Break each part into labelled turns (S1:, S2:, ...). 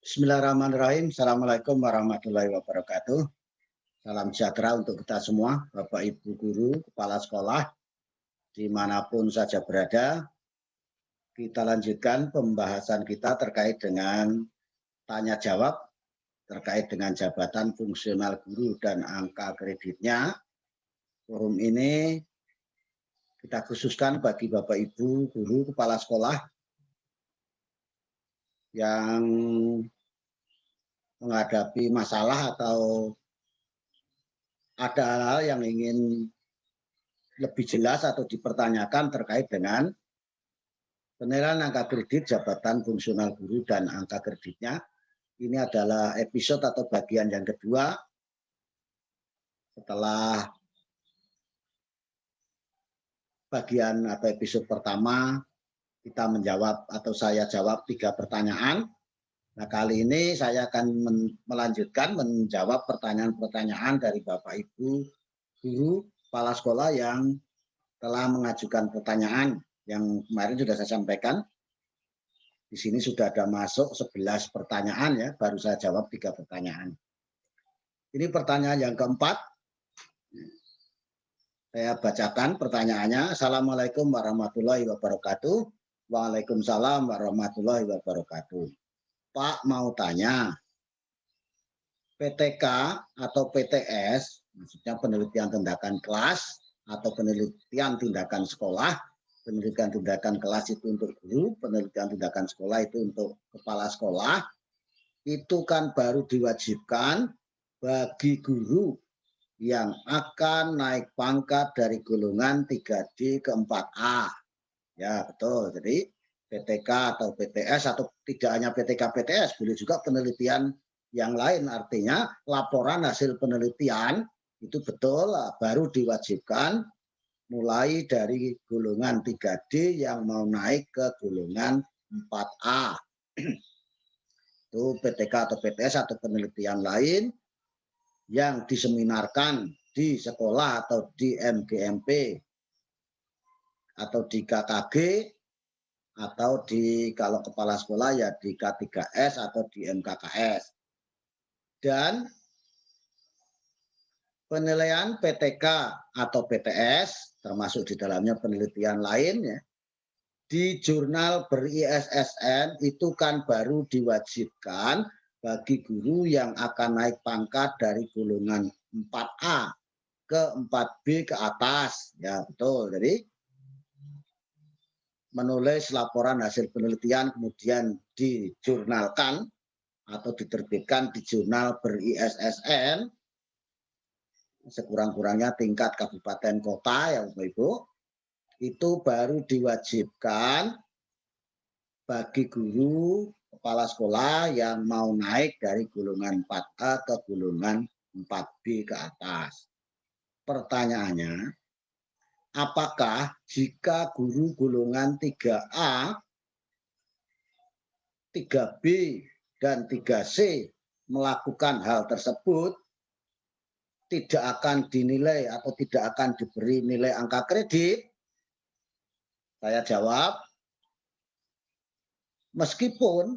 S1: Bismillahirrahmanirrahim. Assalamualaikum warahmatullahi wabarakatuh. Salam sejahtera untuk kita semua, Bapak Ibu guru, kepala sekolah, dimanapun saja berada. Kita lanjutkan pembahasan kita terkait dengan tanya jawab, terkait dengan jabatan fungsional guru dan angka kreditnya. Forum ini kita khususkan bagi Bapak Ibu guru, kepala sekolah yang menghadapi masalah atau ada hal yang ingin lebih jelas atau dipertanyakan terkait dengan penilaian angka kredit jabatan fungsional guru dan angka kreditnya. Ini adalah episode atau bagian yang kedua setelah bagian atau episode pertama kita menjawab atau saya jawab 3 pertanyaan. Nah, kali ini saya akan melanjutkan menjawab pertanyaan-pertanyaan dari Bapak Ibu guru, kepala sekolah yang telah mengajukan pertanyaan yang kemarin sudah saya sampaikan. Di sini sudah ada masuk 11 pertanyaan ya, baru saya jawab 3 pertanyaan. Ini pertanyaan yang keempat. Saya bacakan pertanyaannya. Assalamualaikum warahmatullahi wabarakatuh. Waalaikumsalam warahmatullahi wabarakatuh. Pak mau tanya, PTK atau PTS, maksudnya penelitian tindakan kelas atau penelitian tindakan sekolah, penelitian tindakan kelas itu untuk guru, penelitian tindakan sekolah itu untuk kepala sekolah, itu kan baru diwajibkan bagi guru yang akan naik pangkat dari golongan 3D ke 4A. Ya, betul. Jadi PTK atau PTS atau tidak hanya PTK PTS, boleh juga penelitian yang lain. Artinya laporan hasil penelitian itu betul baru diwajibkan mulai dari golongan 3D yang mau naik ke golongan 4A. Itu PTK atau PTS atau penelitian lain yang diseminarkan di sekolah atau di MGMP atau di KKG atau di kalau kepala sekolah ya di K3S atau di MKKS. Dan penilaian PTK atau PTS termasuk di dalamnya penelitian lain ya, di jurnal ber-ISSN itu kan baru diwajibkan bagi guru yang akan naik pangkat dari golongan 4A ke 4B ke atas. Ya betul. Jadi menulis laporan hasil penelitian kemudian dijurnalkan atau diterbitkan di jurnal ber-ISSN sekurang-kurangnya tingkat kabupaten kota ya Bapak Ibu, itu baru diwajibkan bagi guru kepala sekolah yang mau naik dari golongan 4A ke golongan 4B ke atas. Pertanyaannya, apakah jika guru golongan 3A, 3B, dan 3C melakukan hal tersebut, tidak akan dinilai atau tidak akan diberi nilai angka kredit? Saya jawab, meskipun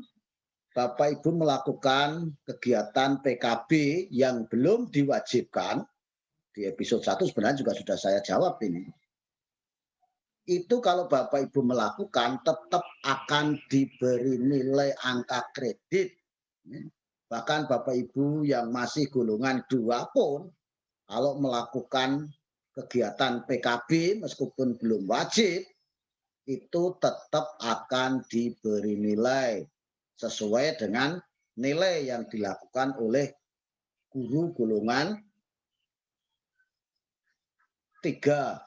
S1: Bapak Ibu melakukan kegiatan PKB yang belum diwajibkan, di episode 1 sebenarnya juga sudah saya jawab ini. Itu kalau Bapak Ibu melakukan tetap akan diberi nilai angka kredit. Bahkan Bapak Ibu yang masih golongan 2 pun kalau melakukan kegiatan PKB meskipun belum wajib, itu tetap akan diberi nilai sesuai dengan nilai yang dilakukan oleh guru golongan 3C,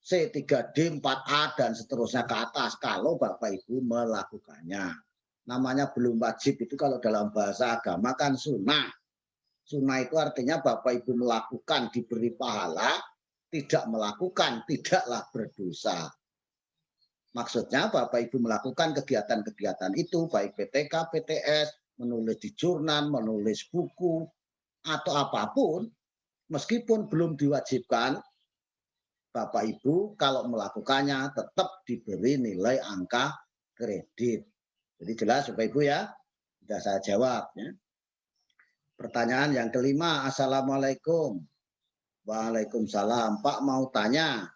S1: 3D, 4A, dan seterusnya ke atas kalau Bapak Ibu melakukannya. Namanya belum wajib itu kalau dalam bahasa agama kan sunnah. Sunnah itu artinya Bapak Ibu melakukan diberi pahala, tidak melakukan tidaklah berdosa. Maksudnya Bapak Ibu melakukan kegiatan-kegiatan itu baik PTK, PTS, menulis di jurnal, menulis buku, atau apapun, meskipun belum diwajibkan, Bapak Ibu kalau melakukannya tetap diberi nilai angka kredit. Jadi jelas Bapak Ibu ya, sudah saya jawab ya. Pertanyaan yang kelima, Assalamualaikum. Waalaikumsalam. Pak mau tanya,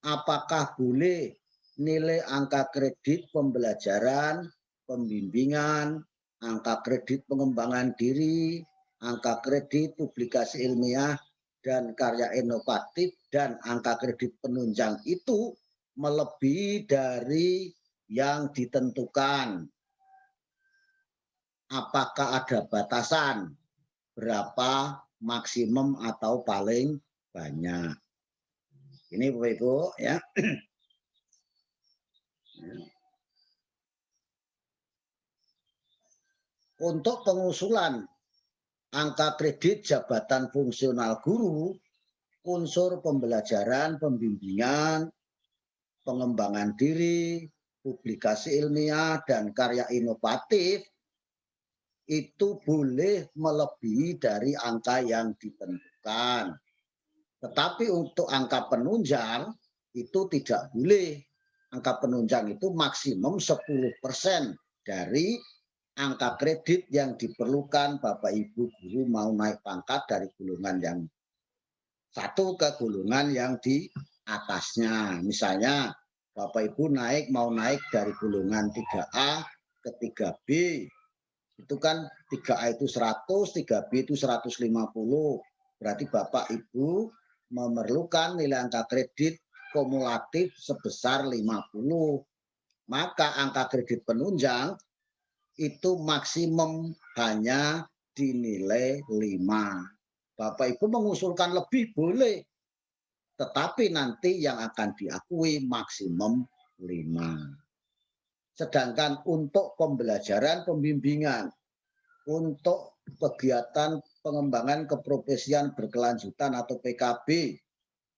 S1: apakah boleh nilai angka kredit pembelajaran, pembimbingan, angka kredit pengembangan diri, angka kredit publikasi ilmiah dan karya inovatif, dan angka kredit penunjang itu melebihi dari yang ditentukan? Apakah ada batasan berapa maksimum atau paling banyak? Ini Bapak Ibu ya. Untuk pengusulan angka kredit jabatan fungsional guru, unsur pembelajaran, pembimbingan, pengembangan diri, publikasi ilmiah, dan karya inovatif itu boleh melebihi dari angka yang ditentukan. Tetapi untuk angka penunjang itu tidak boleh. Angka penunjang itu maksimum 10% dari angka kredit yang diperlukan Bapak Ibu guru mau naik pangkat dari golongan yang satu ke golongan yang di atasnya. Misalnya Bapak Ibu mau naik dari golongan 3A ke 3B. Itu kan 3A itu 100, 3B itu 150. Berarti Bapak Ibu memerlukan nilai angka kredit kumulatif sebesar 50. Maka angka kredit penunjang itu maksimum hanya dinilai 5. Bapak Ibu mengusulkan lebih boleh, tetapi nanti yang akan diakui maksimum 5. Sedangkan untuk pembelajaran pembimbingan, untuk kegiatan pengembangan keprofesian berkelanjutan atau PKB,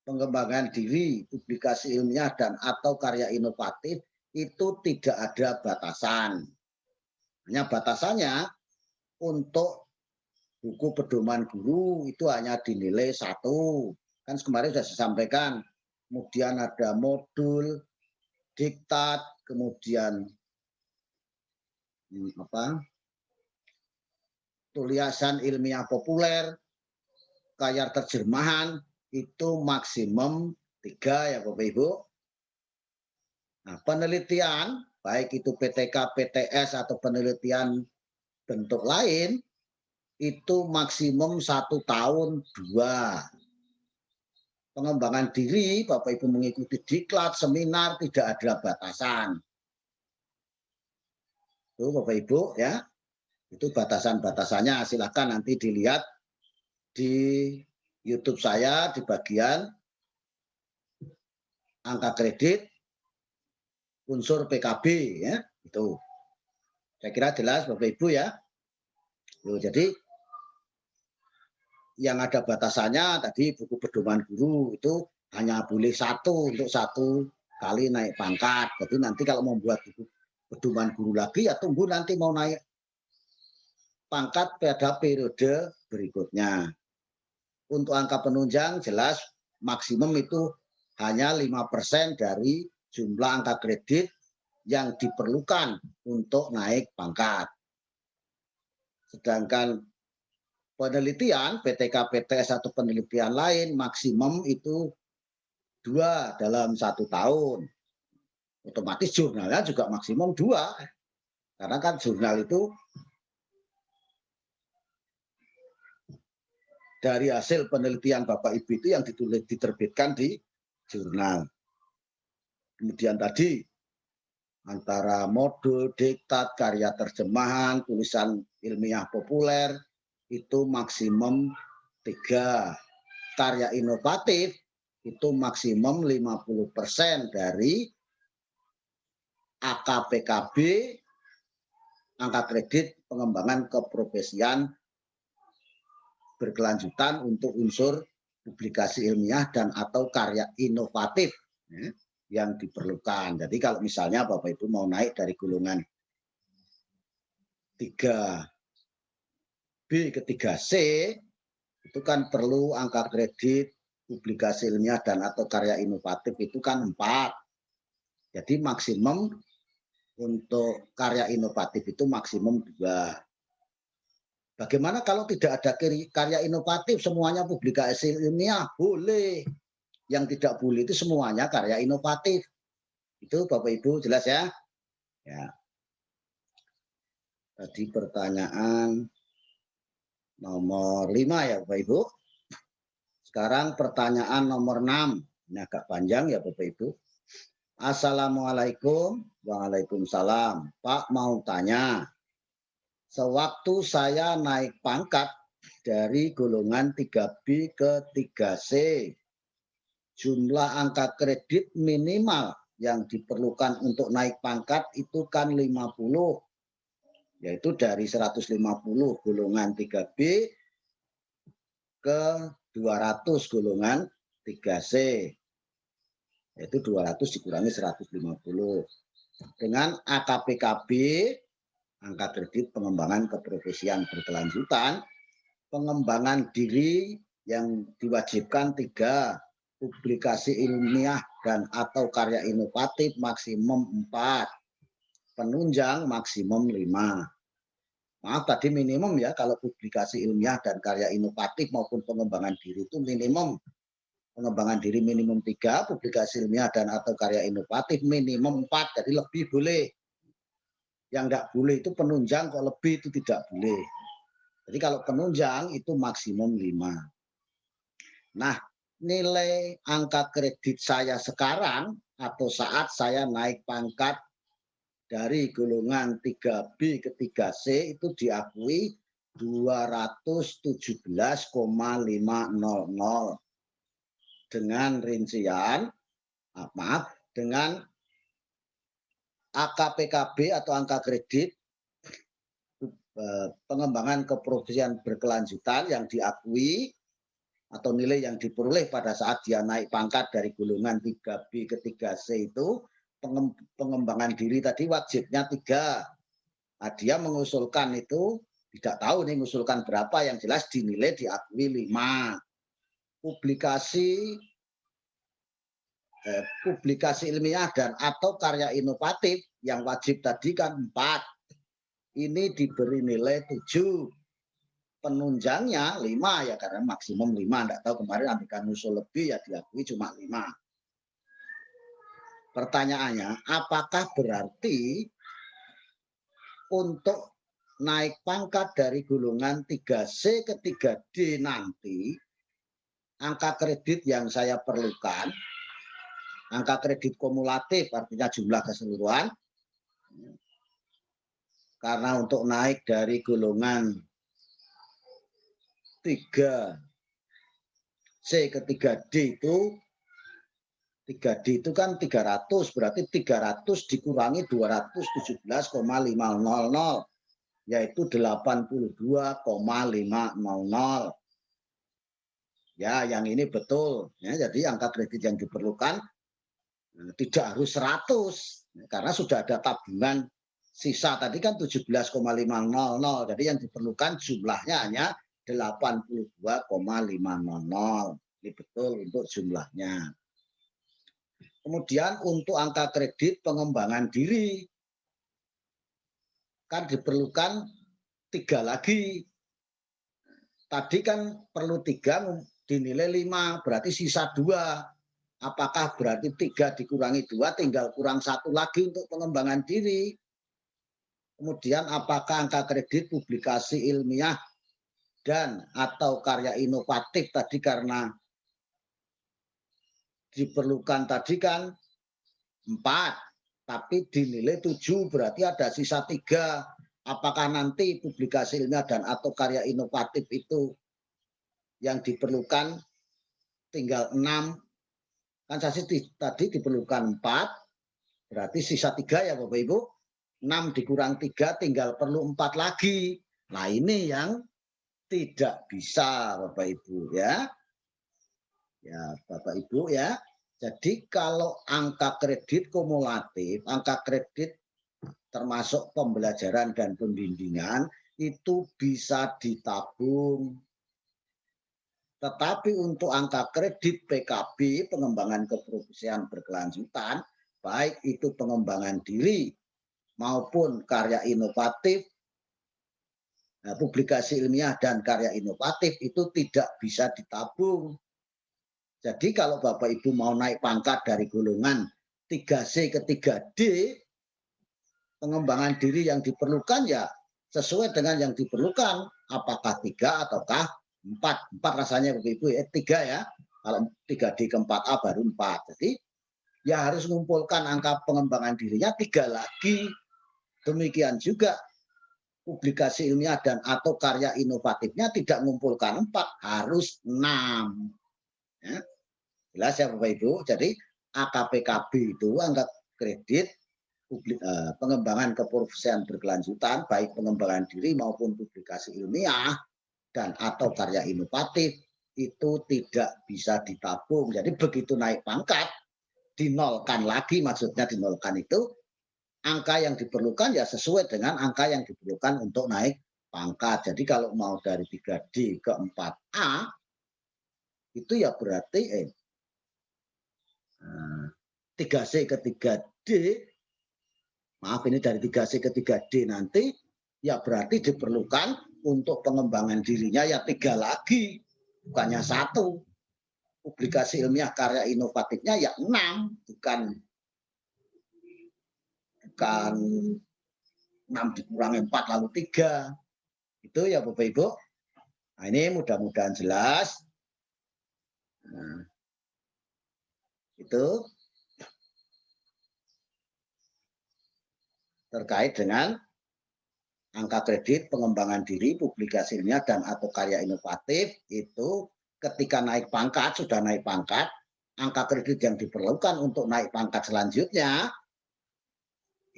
S1: pengembangan diri, publikasi ilmiah dan atau karya inovatif itu tidak ada batasan. Hanya batasannya untuk buku pedoman guru itu hanya dinilai 1. Kan kemarin sudah saya sampaikan. Kemudian ada modul, diktat, kemudian tulisan ilmiah populer, karya terjemahan itu maksimum 3 ya Bapak Ibu. Nah, penelitian baik itu PTK, PTS atau penelitian bentuk lain itu maksimum 1 tahun 2. Pengembangan diri Bapak Ibu mengikuti diklat, seminar tidak ada batasan. Itu Bapak Ibu ya. Itu batasan-batasannya, silakan nanti dilihat di YouTube saya di bagian angka kredit unsur PKB ya, itu. Saya kira jelas Bapak Ibu ya. Jadi yang ada batasannya tadi buku pedoman guru itu hanya boleh 1 untuk 1 kali naik pangkat. Jadi nanti kalau membuat buku pedoman guru lagi ya tunggu nanti mau naik pangkat pada periode berikutnya. Untuk angka penunjang jelas maksimum itu hanya 5% dari jumlah angka kredit yang diperlukan untuk naik pangkat. Sedangkan penelitian PTK, PTS atau penelitian lain maksimum itu 2 dalam 1 tahun. Otomatis jurnalnya juga maksimum 2. Karena kan jurnal itu dari hasil penelitian Bapak Ibu itu yang diterbitkan di jurnal. Kemudian tadi antara modul, diktat, karya terjemahan, tulisan ilmiah populer itu maksimum 3. Karya inovatif itu maksimum 50% dari AKPKB, angka kredit pengembangan keprofesian berkelanjutan untuk unsur publikasi ilmiah dan atau karya inovatif ya, yang diperlukan. Jadi kalau misalnya Bapak Ibu mau naik dari golongan 3B ke 3C itu kan perlu angka kredit publikasi ilmiah dan atau karya inovatif itu kan 4. Jadi maksimum Untuk karya inovatif itu maksimum 2. Bagaimana kalau tidak ada karya inovatif, semuanya publikasi ilmiah? Boleh. Yang tidak boleh itu semuanya karya inovatif. Itu Bapak Ibu jelas ya? Ya, tadi pertanyaan nomor 5 ya Bapak Ibu. Sekarang pertanyaan nomor 6. Ini agak panjang ya Bapak Ibu. Assalamualaikum. Waalaikumsalam. Pak mau tanya, sewaktu saya naik pangkat dari golongan 3B ke 3C, jumlah angka kredit minimal yang diperlukan untuk naik pangkat itu kan 50, yaitu dari 150 golongan 3B ke 200 golongan 3C, yaitu 200 dikurangi 150. Dengan AKPKB, angka kredit pengembangan keprofesian berkelanjutan, pengembangan diri yang diwajibkan 3, publikasi ilmiah dan atau karya inovatif maksimum 4, penunjang maksimum 5. Maaf tadi minimum ya, kalau publikasi ilmiah dan karya inovatif maupun pengembangan diri itu minimum. Pengembangan diri minimum 3, publikasi ilmiah dan atau karya inovatif minimum 4, jadi lebih boleh. Yang enggak boleh itu penunjang, kalau lebih itu tidak boleh. Jadi kalau penunjang itu maksimum 5. Nah, nilai angka kredit saya sekarang atau saat saya naik pangkat dari golongan 3B ke 3C itu diakui 217,500 dengan rincian, dengan AKPKB atau angka kredit pengembangan keprofesian berkelanjutan yang diakui atau nilai yang diperoleh pada saat dia naik pangkat dari golongan 3B ke 3C itu, pengembangan diri tadi wajibnya 3. Nah, dia mengusulkan itu tidak tahu nih mengusulkan berapa, yang jelas dinilai diakui 5. Publikasi ilmiah dan atau karya inovatif yang wajib tadi kan 4. Ini diberi nilai 7. Penunjangnya 5 ya, karena maksimum 5. Enggak tahu kemarin andaikan usul lebih ya diakui cuma 5. Pertanyaannya, apakah berarti untuk naik pangkat dari golongan 3C ke 3D nanti, angka kredit yang saya perlukan, angka kredit kumulatif artinya jumlah keseluruhan, karena untuk naik dari golongan 3C ke 3D itu 3D itu kan 300, berarti 300 dikurangi 217,500, yaitu 82,500. Ya, yang ini betul. Ya, jadi angka kredit yang diperlukan tidak harus 100, karena sudah ada tabungan sisa tadi kan 17,500. Jadi yang diperlukan jumlahnya hanya 82,500. Ini betul untuk jumlahnya. Kemudian untuk angka kredit pengembangan diri kan diperlukan 3 lagi. Tadi kan perlu 3 dinilai 5, berarti sisa 2. Apakah berarti 3 dikurangi 2 tinggal kurang 1 lagi untuk pengembangan diri? Kemudian apakah angka kredit publikasi ilmiah dan atau karya inovatif tadi karena diperlukan tadi kan 4, tapi dinilai 7, berarti ada sisa 3. Apakah nanti publikasi ilmiah dan atau karya inovatif itu yang diperlukan tinggal 6? Kan tadi diperlukan 4, berarti sisa 3 ya Bapak Ibu. 6 dikurang 3 tinggal perlu 4 lagi. Nah ini yang tidak bisa Bapak Ibu ya. Ya Bapak Ibu ya. Jadi kalau angka kredit kumulatif, angka kredit termasuk pembelajaran dan pembimbingan itu bisa ditabung. Tetapi untuk angka kredit PKB, pengembangan keprofesian berkelanjutan, baik itu pengembangan diri maupun karya inovatif, publikasi ilmiah dan karya inovatif itu tidak bisa ditabung. Jadi kalau Bapak Ibu mau naik pangkat dari golongan 3C ke 3D, pengembangan diri yang diperlukan ya sesuai dengan yang diperlukan. Apakah 3 ataukah 4? 4 rasanya Bapak Ibu ya, 3 ya. Kalau 3D ke 4A baru 4. Jadi ya harus mengumpulkan angka pengembangan dirinya 3 lagi. Demikian juga publikasi ilmiah dan atau karya inovatifnya tidak mengumpulkan 4, harus 6. Ya. Jelas ya Bapak Ibu. Jadi AKPKB itu angka kredit pengembangan keprofesian berkelanjutan, baik pengembangan diri maupun publikasi ilmiah dan atau karya inovatif itu tidak bisa ditabung. Jadi begitu naik pangkat, dinolkan lagi, maksudnya dinolkan itu angka yang diperlukan ya sesuai dengan angka yang diperlukan untuk naik pangkat. Jadi kalau mau dari 3D ke 4A, itu ya berarti 3C ke 3D, maaf ini dari 3C ke 3D nanti, ya berarti diperlukan untuk pengembangan dirinya ya 3 lagi, bukannya 1. Publikasi ilmiah karya inovatifnya ya 6, bukan 6 dikurangi 4 lalu 3. Itu ya Bapak Ibu. Nah ini mudah-mudahan jelas. Nah, itu terkait dengan angka kredit, pengembangan diri, publikasi ilmiah dan atau karya inovatif itu ketika naik pangkat, sudah naik pangkat, angka kredit yang diperlukan untuk naik pangkat selanjutnya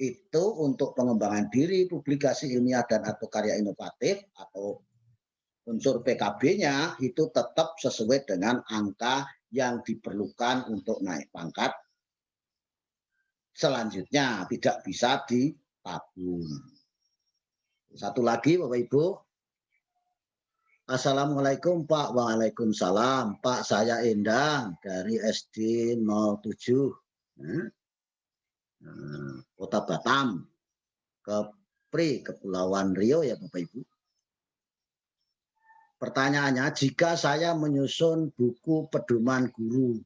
S1: itu untuk pengembangan diri, publikasi ilmiah dan atau karya inovatif atau unsur PKB-nya itu tetap sesuai dengan angka yang diperlukan untuk naik pangkat selanjutnya, tidak bisa ditabung. Satu lagi Bapak Ibu. Assalamualaikum Pak. Waalaikumsalam Pak, saya Endang dari SD 07 Kota Batam, Kepulauan Riau ya Bapak Ibu. Pertanyaannya, jika saya menyusun buku pedoman guru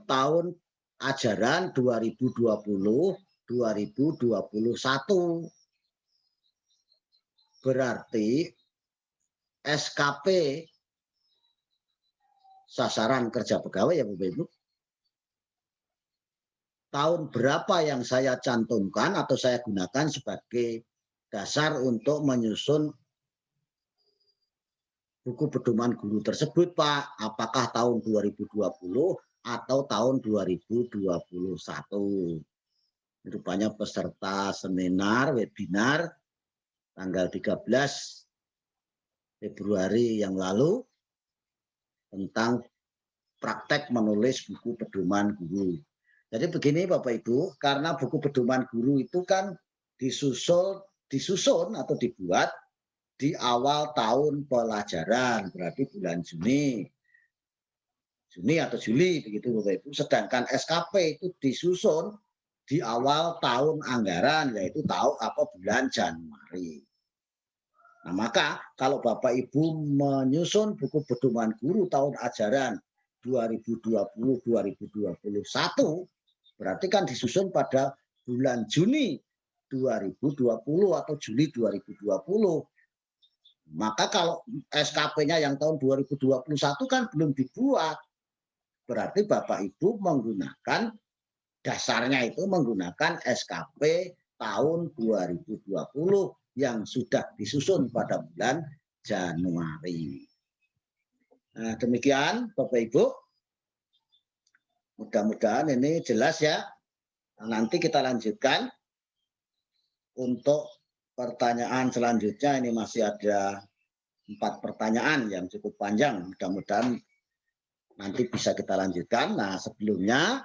S1: tahun ajaran 2020-2021, berarti SKP sasaran kerja pegawai ya Bapak Ibu, tahun berapa yang saya cantumkan atau saya gunakan sebagai dasar untuk menyusun buku pedoman guru tersebut Pak? Apakah tahun 2020 atau tahun 2021? Rupanya peserta seminar webinar tanggal 13 Februari yang lalu tentang praktek menulis buku pedoman guru. Jadi begini Bapak Ibu, karena buku pedoman guru itu kan disusun atau dibuat di awal tahun pelajaran, berarti bulan Juni atau Juli begitu Bapak Ibu. Sedangkan SKP itu disusun di awal tahun anggaran, yaitu bulan Januari. Nah, maka kalau Bapak Ibu menyusun buku pedoman guru tahun ajaran 2020-2021, berarti kan disusun pada bulan Juni 2020 atau Juli 2020. Maka kalau SKP-nya yang tahun 2021 kan belum dibuat. Berarti Bapak Ibu menggunakan dasarnya itu menggunakan SKP tahun 2020 yang sudah disusun pada bulan Januari. Nah, demikian Bapak Ibu. Mudah-mudahan ini jelas ya. Nanti kita lanjutkan untuk pertanyaan selanjutnya. Ini masih ada 4 pertanyaan yang cukup panjang. Mudah-mudahan nanti bisa kita lanjutkan. Nah, sebelumnya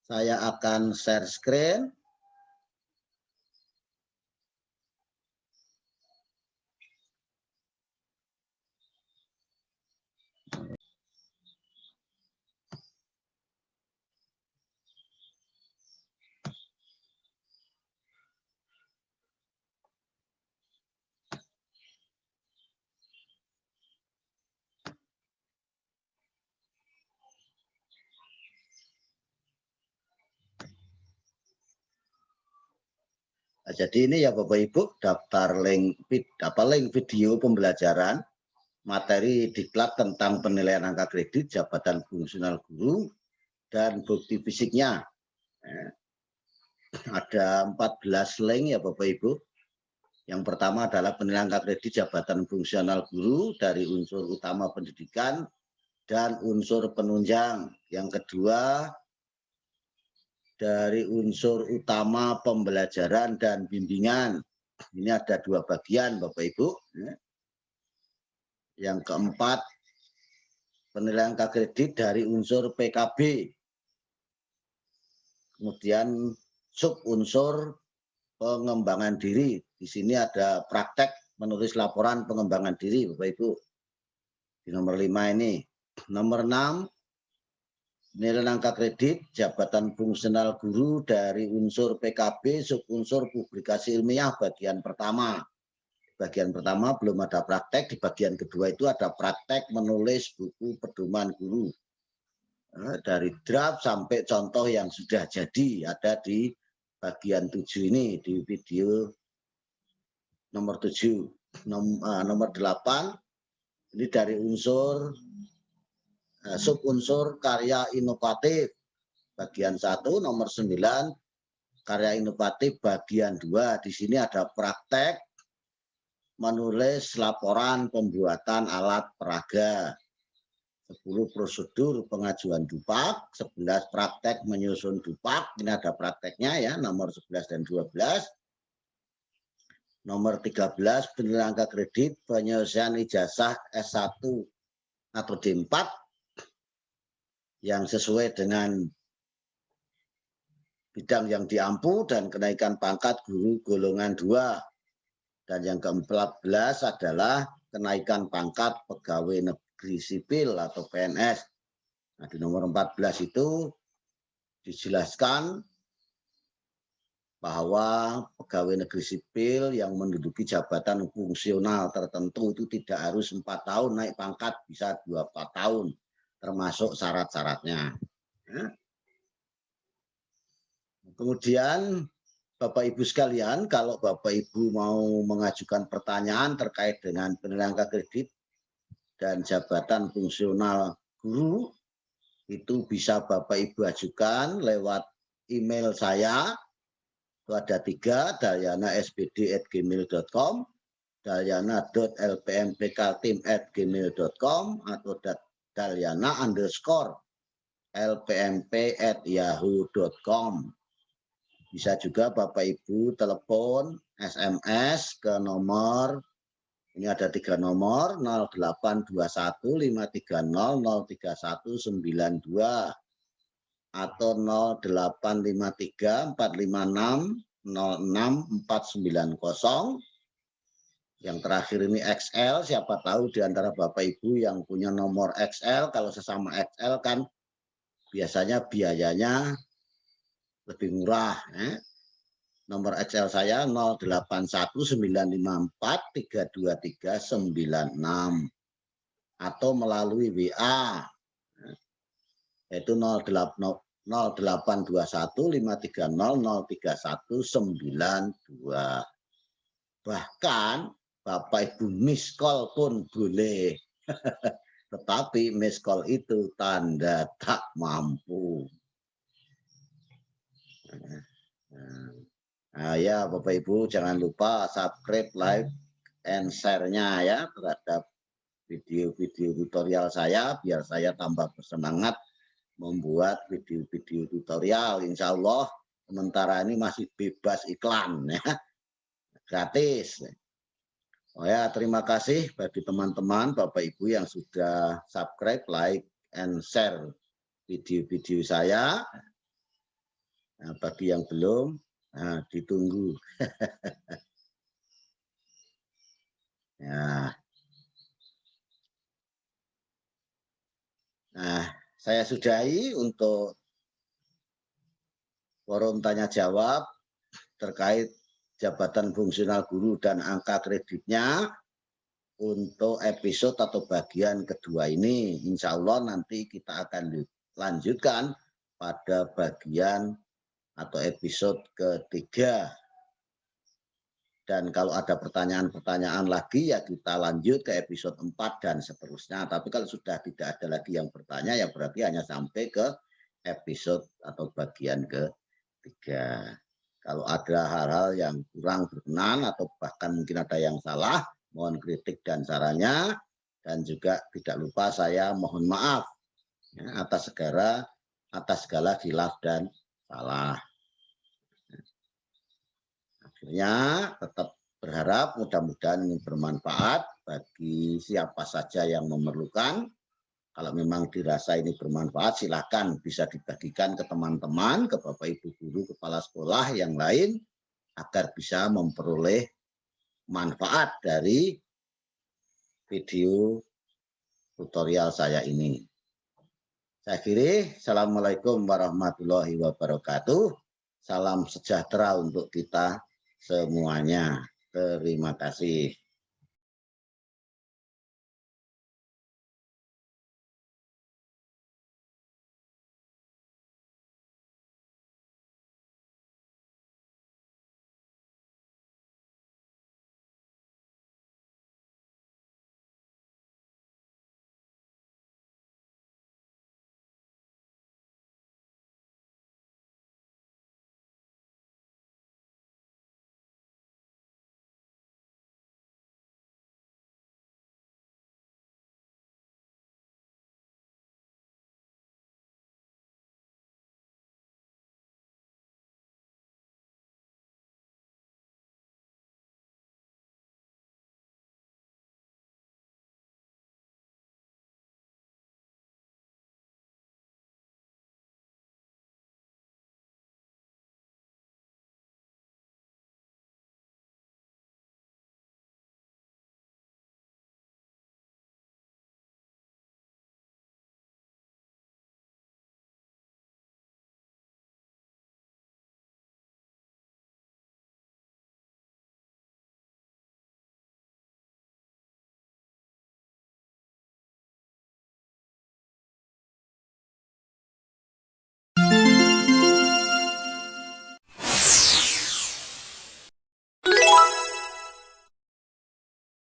S1: saya akan share screen. Nah, jadi ini ya Bapak Ibu daftar link video pembelajaran materi diklat tentang penilaian angka kredit jabatan fungsional guru dan bukti fisiknya. Ada 14 link ya Bapak Ibu. Yang pertama adalah penilaian angka kredit jabatan fungsional guru dari unsur utama pendidikan dan unsur penunjang. Yang kedua dari unsur utama pembelajaran dan bimbingan. Ini ada 2 bagian Bapak Ibu. Yang keempat, penilaian angka kredit dari unsur PKB. Kemudian sub unsur pengembangan diri. Di sini ada praktek menulis laporan pengembangan diri Bapak Ibu. Di nomor 5 ini. Nomor 6, nilai angka kredit jabatan fungsional guru dari unsur PKB sub unsur publikasi ilmiah bagian pertama. Bagian pertama belum ada praktek, di bagian kedua itu ada praktek menulis buku pedoman guru. Dari draft sampai contoh yang sudah jadi ada di bagian 7 ini di video nomor 7. Nomor 8 ini dari unsur sub unsur karya inovatif bagian 1. Nomor 9 karya inovatif bagian 2. Di sini ada praktek menulis laporan pembuatan alat peraga, 10 prosedur pengajuan dupak, 11 praktek menyusun dupak. Ini ada prakteknya ya, nomor 11 dan 12. Nomor 13 penilaian angka kredit penyelesaian ijazah S1 atau D4 yang sesuai dengan bidang yang diampu dan kenaikan pangkat guru golongan 2. Dan yang ke-14 adalah kenaikan pangkat pegawai negeri sipil atau PNS. Nah, di nomor 14 itu dijelaskan bahwa pegawai negeri sipil yang menduduki jabatan fungsional tertentu itu tidak harus 4 tahun naik pangkat, bisa 24 tahun, termasuk syarat-syaratnya. Kemudian Bapak Ibu sekalian, kalau Bapak Ibu mau mengajukan pertanyaan terkait dengan penilaian angka kredit dan jabatan fungsional guru, itu bisa Bapak Ibu ajukan lewat email saya. Itu ada 3, dalyana.spd@gmail.com, dalyana.lpmpkaltim@gmail.com, atau dalyana_lpmp@yahoo.com. Bisa juga Bapak Ibu telepon SMS ke nomor, ini ada 3 nomor, 0821 530 03192 atau 0853 456 06490. Yang terakhir ini XL, siapa tahu di antara Bapak Ibu yang punya nomor XL, kalau sesama XL kan biasanya biayanya lebih murah. Nomor XL saya 0819543236 atau melalui WA yaitu 0821 530 03192. Bahkan Bapak Ibu miss call pun boleh. Tetapi miss call itu tanda tak mampu. Nah, ya Bapak Ibu jangan lupa subscribe, like, and share-nya ya terhadap video-video tutorial saya biar saya tambah bersemangat membuat video-video tutorial. Insya Allah sementara ini masih bebas iklan ya, gratis. Oh ya, terima kasih bagi teman-teman Bapak Ibu yang sudah subscribe, like, and share video-video saya. Nah, bagi yang belum, nah, ditunggu. Ya. Nah, saya sudahi untuk forum tanya jawab terkait jabatan fungsional guru dan angka kreditnya untuk episode atau bagian kedua ini. Insya Allah nanti kita akan lanjutkan pada bagian atau episode ketiga. Dan kalau ada pertanyaan-pertanyaan lagi ya kita lanjut ke episode 4 dan seterusnya. Tapi kalau sudah tidak ada lagi yang bertanya ya berarti hanya sampai ke episode atau bagian ketiga. Kalau ada hal-hal yang kurang berkenan atau bahkan mungkin ada yang salah, mohon kritik dan sarannya. Dan juga tidak lupa saya mohon maaf ya, atas segala khilaf dan salah. Akhirnya tetap berharap mudah-mudahan ini bermanfaat bagi siapa saja yang memerlukan. Kalau memang dirasa ini bermanfaat, silakan bisa dibagikan ke teman-teman, ke Bapak Ibu guru, kepala sekolah yang lain, agar bisa memperoleh manfaat dari video tutorial saya ini. Saya akhiri, Assalamualaikum warahmatullahi wabarakatuh. Salam sejahtera untuk kita semuanya. Terima kasih.